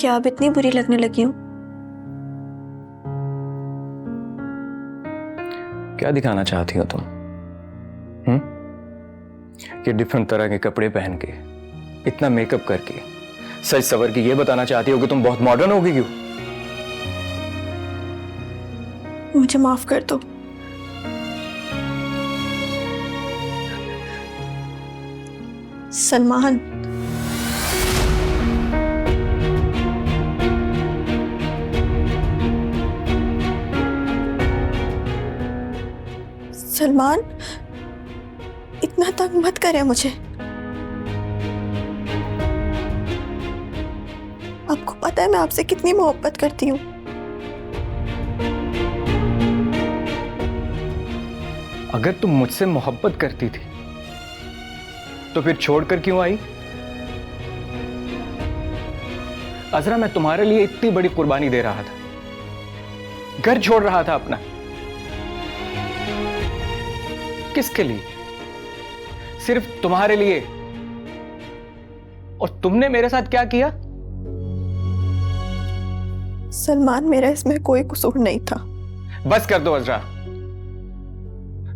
क्या अब इतनी बुरी लगने लगी हूँ? क्या दिखाना चाहती हो तुम? कि डिफरेंट तरह के कपड़े पहन के, इतना मेकअप करके, सज सवर के ये बताना चाहती हो कि तुम बहुत मॉडर्न हो गई हो? मुझे माफ कर दो। सलमान, सलमान, इतना तंग मत करे मुझे। आपको पता है मैं आपसे कितनी मोहब्बत करती हूँ। अगर तुम मुझसे मोहब्बत करती थी तो फिर छोड़कर क्यों आई? अजरा, मैं तुम्हारे लिए इतनी बड़ी कुर्बानी दे रहा था, घर छोड़ रहा था अपना। किसके लिए? सिर्फ तुम्हारे लिए। और तुमने मेरे साथ क्या किया? सलमान, मेरा इसमें कोई कसूर नहीं था। बस कर दो अजरा।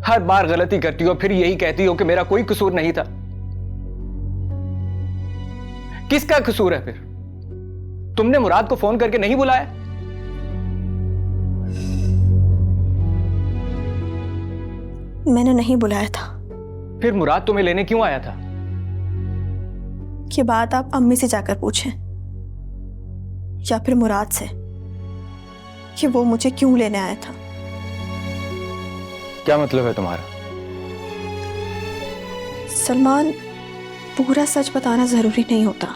हर बार गलती करती हो फिर यही कहती हो कि मेरा कोई कसूर नहीं था। किसका कसूर है फिर? तुमने मुराद को फोन करके नहीं बुलाया? मैंने नहीं बुलाया था। फिर मुराद तुम्हें लेने क्यों आया था? ये बात आप अम्मी से जाकर पूछें, या फिर मुराद से कि वो मुझे क्यों लेने आया था। क्या मतलब है तुम्हारा? सलमान, पूरा सच बताना जरूरी नहीं होता।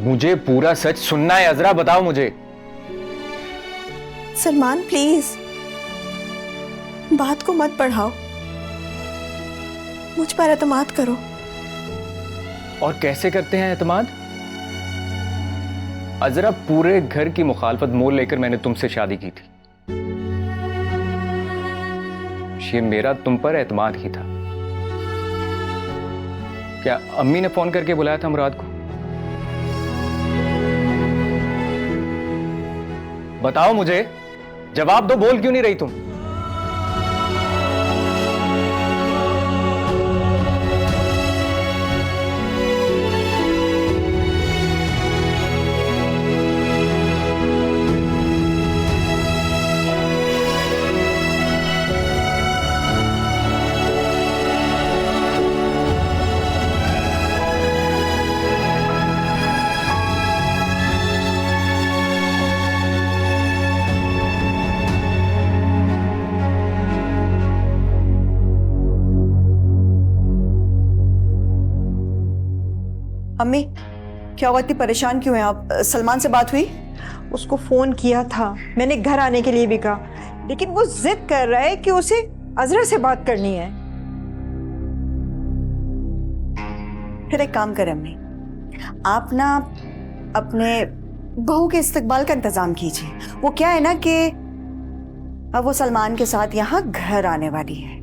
मुझे पूरा सच सुनना है अजरा, बताओ मुझे। सलमान प्लीज, बात को मत बढ़ाओ, मुझ पर एतमाद करो। और कैसे करते हैं एतमाद? अजरा, पूरे घर की मुखालफत मोल लेकर मैंने तुमसे शादी की थी। ये मेरा तुम पर एतमाद ही था। क्या अम्मी ने फोन करके बुलाया था मुराद को? बताओ मुझे, जवाब दो। बोल क्यों नहीं रही तुम? अम्मी, क्या हुआ? इतनी परेशान क्यों हैं आप? सलमान से बात हुई? उसको फोन किया था मैंने, घर आने के लिए भी कहा, लेकिन वो जिद कर रहा है कि उसे अजरा से बात करनी है। फिर एक काम करें अम्मी, आप ना अपने बहू के इस्तकबाल का इंतजाम कीजिए। वो क्या है ना कि अब वो सलमान के साथ यहाँ घर आने वाली है।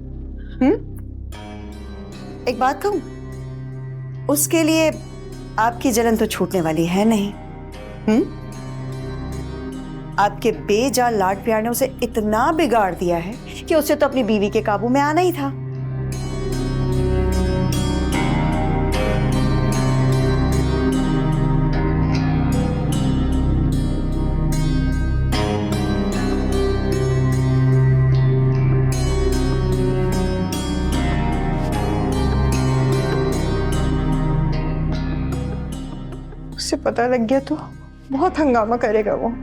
एक बात कहूँ, उसके लिए आपकी जलन तो छूटने वाली है नहीं। आपके बेजान लाड प्यार ने उसे इतना बिगाड़ दिया है कि उसे तो अपनी बीवी के काबू में आना ही था। उसे पता लग गया तो बहुत हंगामा करेगा वो।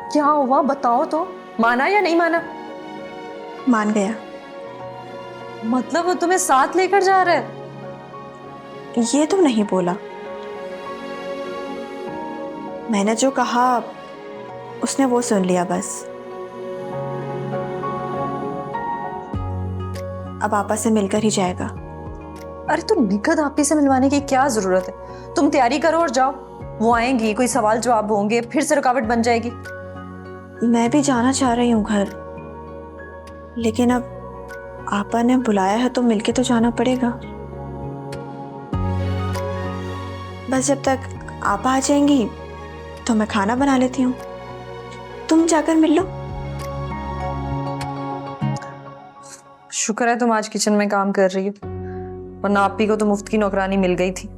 क्या हुआ बताओ तो, माना या नहीं माना? मान गया। मतलब वो तुम्हें साथ लेकर जा रहा है? ये तो नहीं बोला। मैंने जो कहा उसने वो सुन लिया बस। अब आपा से मिलकर ही जाएगा। अरे तो निखत आपी से मिलवाने की क्या जरूरत है? तुम तैयारी करो और जाओ। वो आएंगी, कोई सवाल जवाब होंगे, फिर से रुकावट बन जाएगी। मैं भी जाना चाह रही हूँ घर, लेकिन अब आपा ने बुलाया है तो मिलके तो जाना पड़ेगा। बस जब तक आपा आ जाएंगी तो मैं खाना बना लेती हूँ, तुम जाकर मिल लो। शुक्र है तुम आज किचन में काम कर रही हो, वरना आपी को तो मुफ्त की नौकरानी मिल गई थी।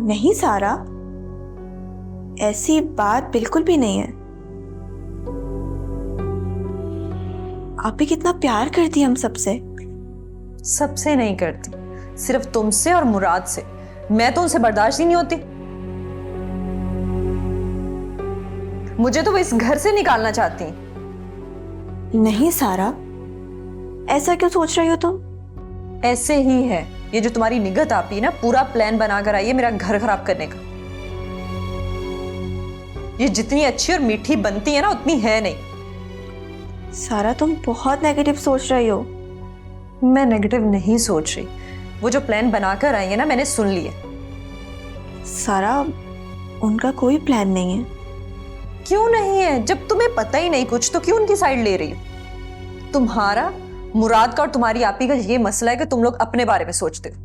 नहीं सारा, ऐसी बात बिल्कुल भी नहीं है। आप भी कितना प्यार करती है हम सबसे। सबसे नहीं करती, सिर्फ तुमसे और मुराद से। मैं तो उनसे बर्दाश्त ही नहीं होती। मुझे तो वो इस घर से निकालना चाहती हैं। नहीं सारा, ऐसा क्यों सोच रही हो तुम? ऐसे ही है, ये जो तुम्हारी निगत आपी ना, पूरा प्लान बनाकर आई है मेरा घर खराब करने का। ये जितनी अच्छी और मीठी बनती है ना, उतनी है नहीं। सारा तुम बहुत नेगेटिव सोच रही हो। मैं नेगेटिव नहीं सोच रही, वो जो प्लान बनाकर आई है ना, मैंने सुन लिया। सारा, उनका कोई प्लान नहीं है। क्यों नहीं है? जब तुम्हें पता ही नहीं कुछ, तो क्यों उनकी साइड ले रही हो? तुम्हारा, मुराद का और तुम्हारी आपी का ये मसला है कि तुम लोग अपने बारे में सोचते हो।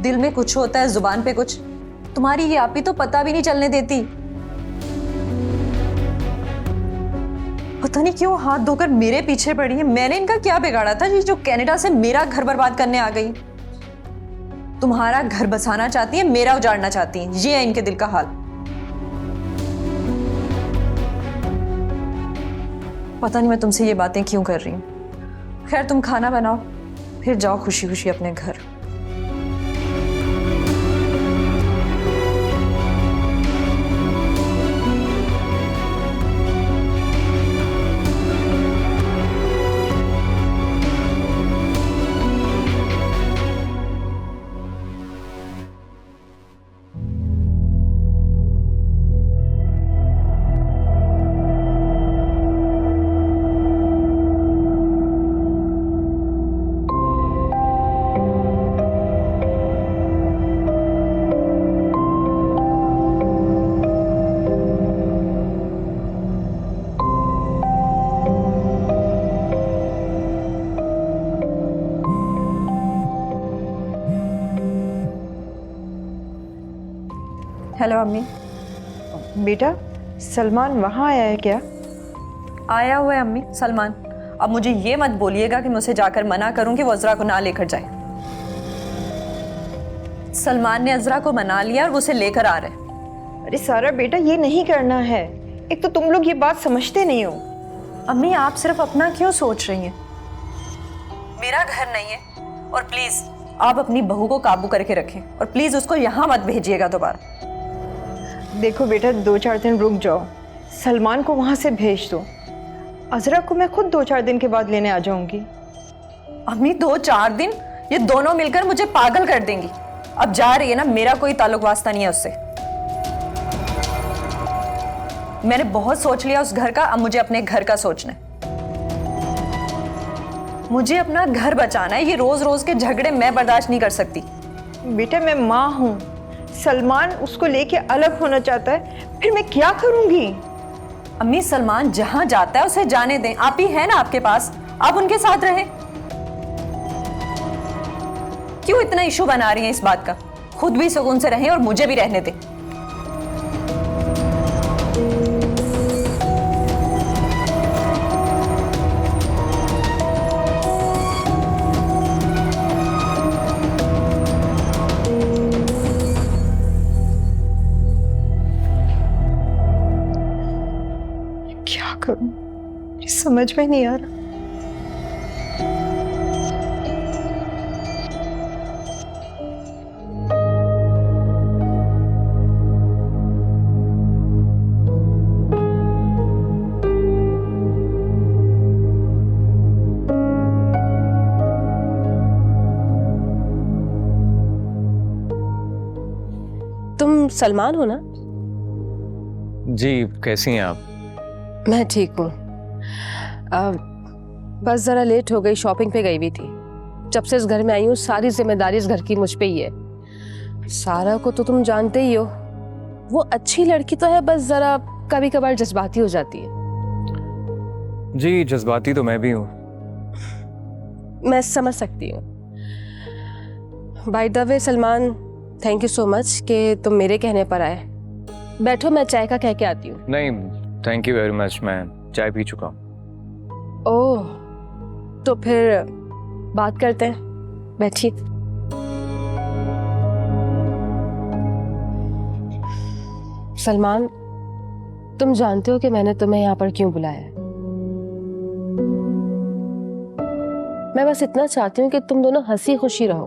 दिल में कुछ होता है, जुबान पे कुछ। तुम्हारी ये आपी तो पता भी नहीं चलने देती। पता नहीं क्यों हाथ धोकर मेरे पीछे पड़ी है। मैंने इनका क्या बिगाड़ा था जो कनाडा से मेरा घर बर्बाद करने आ गई? तुम्हारा घर बसाना चाहती है, मेरा उजाड़ना चाहती है। ये है इनके दिल का हाल। पता नहीं मैं तुमसे ये बातें क्यों कर रही हूँ। खैर तुम खाना बनाओ, फिर जाओ खुशी खुशी अपने घर। हेलो अम्मी। बेटा, सलमान वहाँ आया है क्या? आया हुआ है अम्मी सलमान। अब मुझे ये मत बोलिएगा कि मैं उसे जाकर मना करूं कि वो अजरा को ना लेकर जाए। सलमान ने अजरा को मना लिया और वो उसे लेकर आ रहे हैं। अरे सारा बेटा, ये नहीं करना है। एक तो तुम लोग ये बात समझते नहीं हो। अम्मी आप सिर्फ अपना क्यों सोच रही हैं? मेरा घर नहीं है, और प्लीज आप अपनी बहू को काबू करके रखें, और प्लीज उसको यहाँ मत भेजिएगा दोबारा। देखो बेटा, 2-4 दिन रुक जाओ, सलमान को वहाँ से भेज दो। अजरा को मैं खुद 2-4 दिन के बाद लेने आ जाऊंगी। अम्मी 2-4 दिन? ये दोनों मिलकर मुझे पागल कर देंगी। अब जा रही है ना, मेरा कोई ताल्लुक वास्ता नहीं है उससे। मैंने बहुत सोच लिया उस घर का, अब मुझे अपने घर का सोचना है। मुझे अपना घर बचाना है। ये रोज रोज के झगड़े मैं बर्दाश्त नहीं कर सकती। बेटा मैं माँ हूँ, सलमान उसको लेके अलग होना चाहता है, फिर मैं क्या करूंगी? अम्मी सलमान जहां जाता है उसे जाने दें। आप ही है ना आपके पास, आप उनके साथ रहें। क्यों इतना इशू बना रही हैं इस बात का? खुद भी सुकून से रहें और मुझे भी रहने दें। क्या करूं, समझ में नहीं आ रहा। तुम सलमान हो ना? जी कैसी हैं आप? मैं ठीक हूँ। बस ज़रा लेट हो गई, शॉपिंग पे गई हुई थी। जब से इस घर में आई हूँ सारी जिम्मेदारी इस घर की मुझ पे ही है। सारा को तो तुम जानते ही हो, वो अच्छी लड़की तो है, बस ज़रा कभी कभार जज्बाती हो जाती है। जी जज्बाती तो मैं भी हूँ। मैं समझ सकती हूँ। By the way Salman, thank you so much कि तुम मेरे कहने पर आए। बैठो, मैं चाय का कह के आती हूँ। नहीं थैंक यू वेरी मच, मैं चाय पी चुका हूँ। ओह, तो फिर बात करते हैं, बैठिए। सलमान, तुम जानते हो कि मैंने तुम्हें यहाँ पर क्यों बुलाया है? मैं बस इतना चाहती हूँ कि तुम दोनों हंसी खुशी रहो।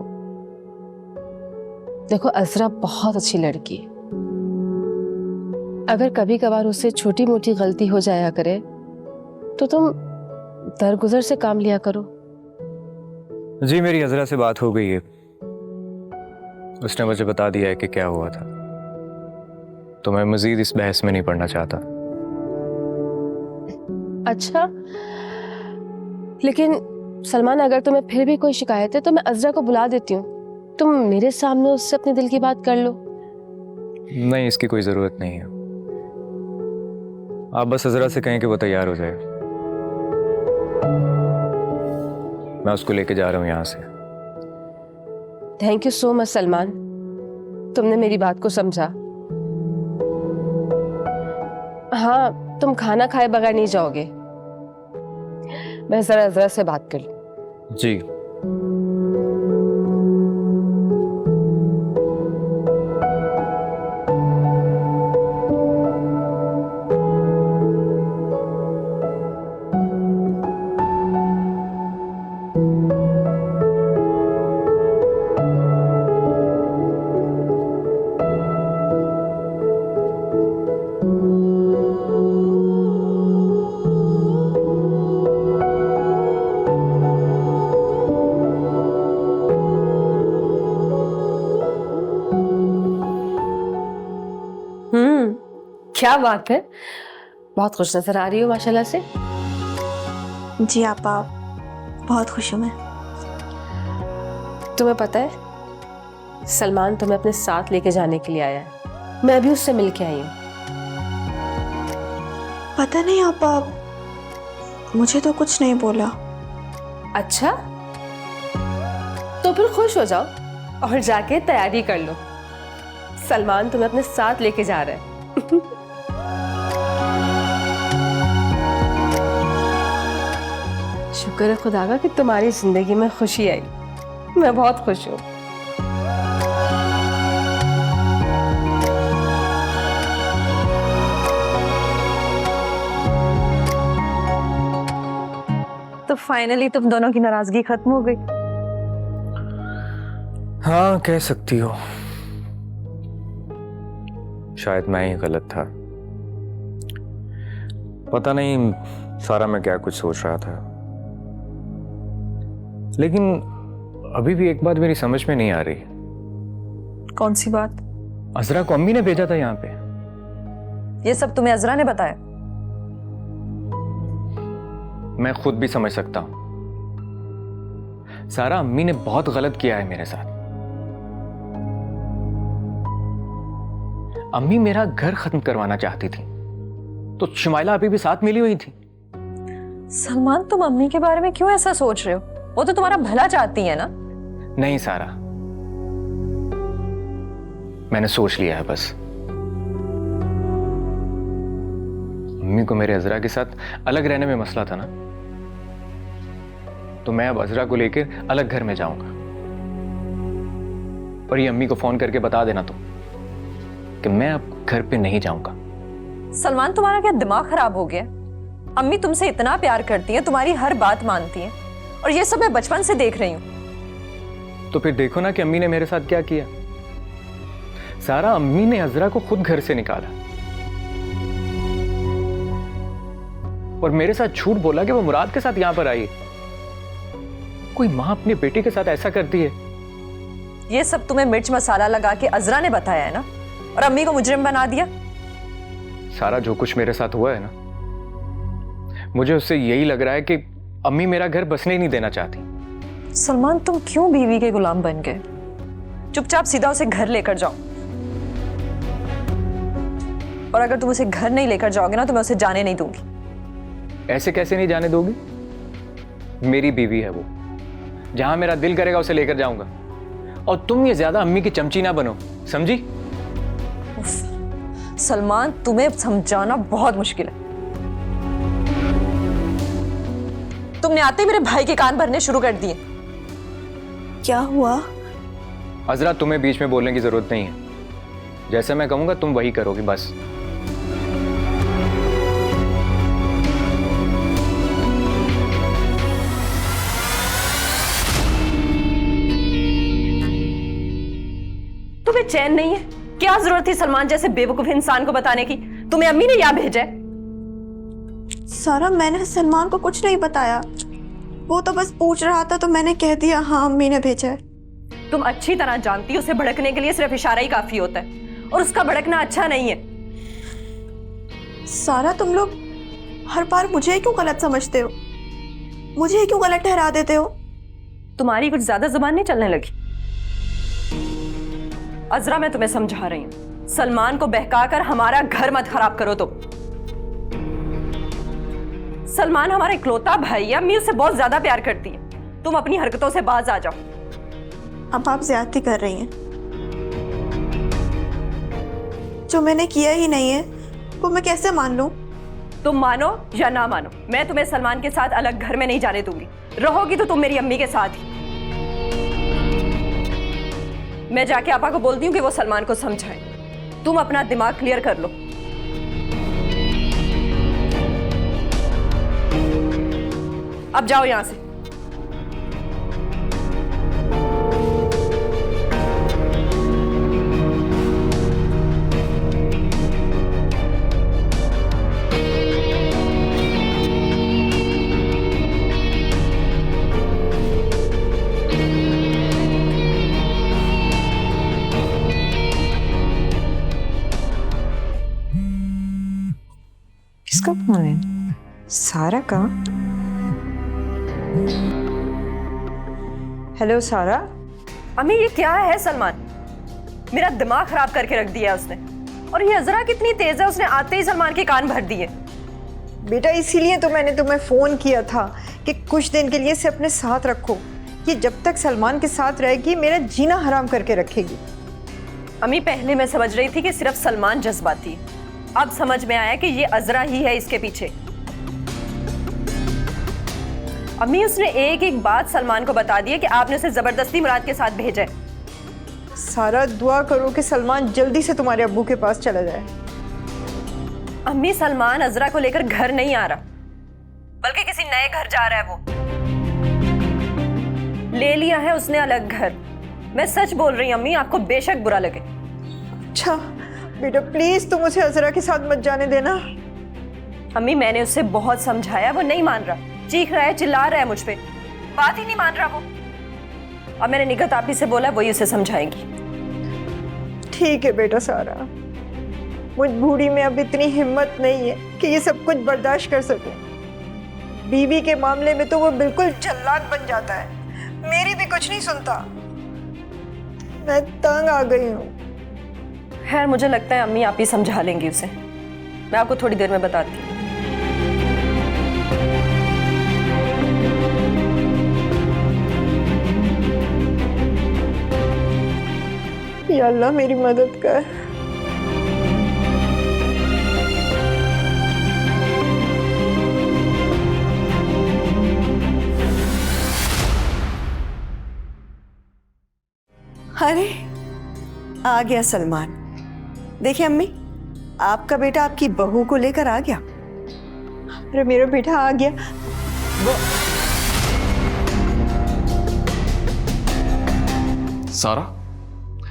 देखो, अज़रा बहुत अच्छी लड़की है। अगर कभी कभार उससे छोटी मोटी गलती हो जाया करे तो तुम दरगुजर से काम लिया करो। जी मेरी अज़रा से बात हो गई है, उसने मुझे बता दिया है कि क्या हुआ था, तो मैं मजीद इस बहस में नहीं पड़ना चाहता। अच्छा, लेकिन सलमान अगर तुम्हें फिर भी कोई शिकायत है तो मैं अज़रा को बुला देती हूँ, तुम मेरे सामने उससे अपने दिल की बात कर लो। नहीं इसकी कोई ज़रूरत नहीं है, आप बस अज़रा से कहें कि वो तैयार हो जाए, मैं उसको लेके जा रहा हूँ यहाँ से। Thank you so much Salman, तुमने मेरी बात को समझा। हाँ, तुम खाना खाए बगैर नहीं जाओगे, मैं जरा अज़रा से बात कर लूँ। जी क्या बात है, बहुत खुश नजर आ रही हो माशाल्लाह से। जी आपा, बहुत खुश हूँ मैं। तुम्हें पता है, सलमान तुम्हें अपने साथ लेके जाने के लिए आया है, मैं भी उससे मिल के आई हूँ। पता नहीं आपा, मुझे तो कुछ नहीं बोला। अच्छा, तो फिर खुश हो जाओ और जाके तैयारी कर लो, सलमान तुम्हें अपने साथ लेके जा रहा है। शुक्र है खुदा का कि तुम्हारी जिंदगी में खुशी आई, मैं बहुत खुश हूँ। तो फाइनली तुम दोनों की नाराजगी खत्म हो गई। हाँ कह सकती हो, शायद मैं ही गलत था। पता नहीं सारा मैं क्या कुछ सोच रहा था, लेकिन अभी भी एक बात मेरी समझ में नहीं आ रही। कौन सी बात? अज़रा को अम्मी ने भेजा था यहाँ पे। ये सब तुम्हें अज़रा ने बताया? मैं खुद भी समझ सकता हूं, सारा अम्मी ने बहुत गलत किया है मेरे साथ। अम्मी मेरा घर खत्म करवाना चाहती थी, तो शुमाइला अभी भी साथ मिली हुई थी। सलमान, तुम अम्मी के बारे में क्यों ऐसा सोच रहे हो? वो तो तुम्हारा भला चाहती है ना। नहीं सारा, मैंने सोच लिया है बस। अम्मी को मेरे अज़रा के साथ अलग रहने में मसला था ना, तो मैं अब अज़रा को लेकर अलग घर में जाऊंगा। और ये अम्मी को फोन करके बता देना तुम कि मैं अब घर पे नहीं जाऊंगा। सलमान, तुम्हारा क्या दिमाग खराब हो गया? अम्मी तुमसे इतना प्यार करती है, तुम्हारी हर बात मानती है, और ये सब मैं बचपन से देख रही हूं। तो फिर देखो ना कि अम्मी ने मेरे साथ क्या किया। सारा अम्मी ने अज़रा को खुद घर से निकाला और मेरे साथ झूठ बोला कि वो मुराद के साथ यहां पर आई। कोई मां अपने बेटे के साथ ऐसा करती है? ये सब तुम्हें मिर्च मसाला लगा के अज़रा ने बताया है ना, और अम्मी को मुजरिम बना दिया। सारा जो कुछ मेरे साथ हुआ है ना, मुझे उससे यही लग रहा है कि अम्मी मेरा घर बसने ही नहीं देना चाहती। सलमान, तुम क्यों बीवी के गुलाम बन गए? चुपचाप सीधा उसे घर लेकर जाओ, और अगर तुम उसे घर नहीं लेकर जाओगे ना तो मैं उसे जाने नहीं दूंगी। ऐसे कैसे नहीं जाने दोगी? मेरी बीवी है वो, जहां मेरा दिल करेगा उसे लेकर जाऊंगा। और तुम ये ज्यादा अम्मी की चमची ना बनो, समझी? सलमान, तुम्हें समझाना बहुत मुश्किल है। तुमने आते ही मेरे भाई के कान भरने शुरू कर दिए। क्या हुआ? अजरा, तुम्हें बीच में बोलने की जरूरत नहीं है। जैसे मैं कहूंगा तुम वही करोगी, बस। तुम्हें चैन नहीं है? क्या जरूरत थी सलमान जैसे बेवकूफ इंसान को बताने की? तुम्हें अम्मी ने यहाँ भेजा है? सारा, मैंने सलमान को कुछ नहीं बताया। वो तो बस पूछ रहा था तो मैंने कह दिया हाँ अम्मी ने भेजा है। तुम अच्छी तरह जानती हो उसे भड़कने के लिए सिर्फ इशारा ही काफी होता है, और उसका भड़कना अच्छा नहीं है। सारा, तुम लोग हर बार मुझे ही क्यों गलत समझते हो? मुझे ही क्यों गलत ठहरा देते हो? तुम्हारी कुछ ज्यादा जुबान नहीं चलने लगी? अजरा, मैं तुम्हें समझा रही हूँ, सलमान को बहकाकर हमारा घर मत खराब करो। तुम सलमान हमारा इकलौता भाई है, अम्मी उससे बहुत ज्यादा प्यार करती है। तुम अपनी हरकतों से बाज आ जाओ। अब आप ज्यादती कर रही हैं। जो मैंने किया ही नहीं है वो मैं कैसे मान लूं? तुम मानो या ना मानो, मैं तुम्हें सलमान के साथ अलग घर में नहीं जाने दूंगी। रहोगी तो तुम मेरी अम्मी के साथ ही। मैं जाके आपा को बोलती हूँ कि वो सलमान को समझाए। तुम अपना दिमाग क्लियर कर लो। अब जाओ यहां से। किसका फोन है? सारा का? हेलो सारा। अम्मी, ये क्या है सलमान? मेरा दिमाग खराब करके रख दिया है उसने। और ये अजरा कितनी तेज है, उसने आते ही सलमान के कान भर दिए। बेटा, इसीलिए तो मैंने तुम्हें फोन किया था कि कुछ दिन के लिए इसे अपने साथ रखो। ये जब तक सलमान के साथ रहेगी मेरा जीना हराम करके रखेगी। अम्मी, पहले मैं समझ रही थी कि सिर्फ सलमान जज्बाती है, अब समझ में आया कि ये अजरा ही है इसके पीछे। अम्मी, उसने एक एक बात सलमान को बता दी है कि आपने उसे जबरदस्ती मुराद के साथ भेजा है। सारा, दुआ करो कि सलमान जल्दी से तुम्हारे अब्बू के पास चला जाए। अम्मी, सलमान अजरा को लेकर घर नहीं आ रहा, बल्कि किसी नए घर जा रहा है। वो ले लिया है उसने अलग घर। मैं सच बोल रही हूँ अम्मी, आपको बेशक बुरा लगे। अच्छा बेटा, प्लीज तुम उसे अजरा के साथ मत जाने देना। अम्मी, मैंने उसे बहुत समझाया, वो नहीं मान रहा। चीख रहा है, चिल्ला रहा है मुझ पे, बात ही नहीं मान रहा वो। अब मैंने निगत आपी से बोला, वही उसे समझाएंगी। ठीक है बेटा सारा, मुझ बूढ़ी में अब इतनी हिम्मत नहीं है कि ये सब कुछ बर्दाश्त कर सके। बीवी के मामले में तो वो बिल्कुल जल्लाद बन जाता है, मेरी भी कुछ नहीं सुनता। मैं तंग आ गई हूँ। खैर, मुझे लगता है अम्मी आप ही समझा लेंगी उसे। मैं आपको थोड़ी देर में बताती हूँ। या अल्लाह मेरी मदद कर। अरे आ गया सलमान। देखिए अम्मी, आपका बेटा आपकी बहू को लेकर आ गया। अरे मेरा बेटा आ गया। सारा,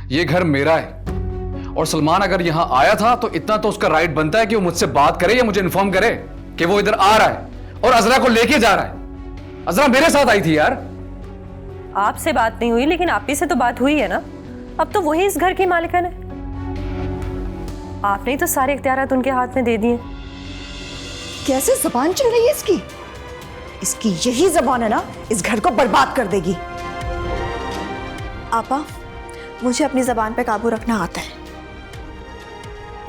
ये घर मेरा है और सलमान अगर यहां आया था तो इतना तो उसका राइट बनता है कि वो मुझसे बात करे या मुझे इन्फॉर्म करे कि वो इधर आ रहा है और अजरा को लेके जा रहा है। अजरा मेरे साथ आई थी यार। आपसे बात नहीं हुई, लेकिन आप ही से तो बात हुई है ना। अब तो वही इस घर की मालिकन है। आपने ही तो सारे इख्तियारात उनके हाथ में दे दिए। कैसे जबान चल रही है इसकी? इसकी यही जबान है ना, इस घर को बर्बाद कर देगी। आपा, मुझे अपनी जबान पे काबू रखना आता है।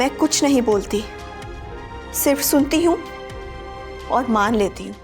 मैं कुछ नहीं बोलती, सिर्फ सुनती हूँ और मान लेती हूँ।